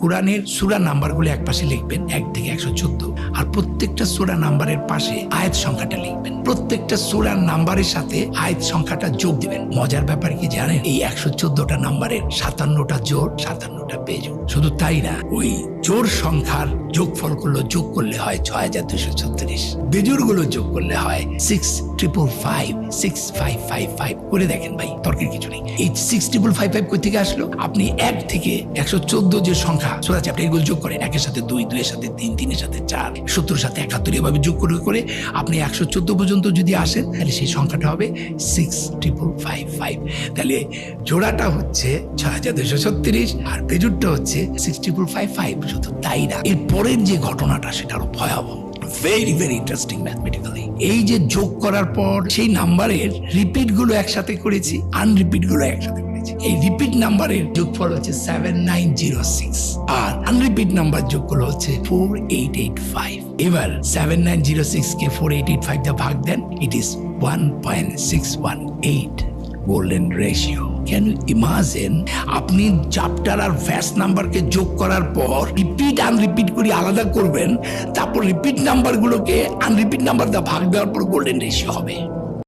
কোরআনের সূরা নাম্বারগুলো এক পাশে লিখবেন 1 থেকে 114, আর প্রত্যেকটা সূরা নাম্বারের পাশে আয়াত সংখ্যাটা লিখবেন। প্রত্যেকটা সূরার নাম্বারের সাথে আয়াত সংখ্যাটা যোগ দিবেন। মজার ব্যাপার কি জানেন, এই 114টা নাম্বারের 57টা জোড়, 57টা বেজোড়। শুধু তাই না, ওই জোড় সংখ্যার যোগফলগুলো যোগ করলে হয় 6236, বেজোড়গুলো যোগ করলে হয় 6555, 6555 করে দেখেন ভাই, তর্কের কিছু নেই। এই 6555 কই থেকে আসলো? আপনি 1 থেকে 114 যে সংখ্যা সূরা চ্যাপ্টার, এগুলো যোগ করেন। 1 এর সাথে 2, 2 এর সাথে 3, 3 এর সাথে 4, 70 এর সাথে 71, এভাবে যোগ করে করে আপনি 114 পর্যন্ত যদি আসেন, তাহলে সেই সংখ্যাটা হবে 6555। তাহলে জোড়াটা হচ্ছে 6236 আর বেজোড়টা হচ্ছে 6555। শুধু তাই না, এর পরের যে ঘটনাটা সেটা আরো ভয়াবহ। Very very interesting mathematically. এই যে যোগ করার পর সেই নাম্বারের রিপিট গুলো একসাথে করেছি, আনরিপিট গুলো একসাথে করেছি। এই রিপিট নাম্বারের যোগফল হচ্ছে 7906 আর আনরিপিট নাম্বার যোগগুলো হচ্ছে 4885। এবার 7906 কে 4885 দিয়ে ভাগ দেন, it is 1.618 golden ratio. Can you imagine? আপনি চ্যাপ্টার আর ভ্যাস নাম্বারকে যোগ করার পর রিপিট আনরিপিট করে আলাদা করবেন, তারপর রিপিট নাম্বারগুলোকে আনরিপিট নাম্বার দিয়ে ভাগ দেওয়ার পর গোল্ডেন রেশিও হবে।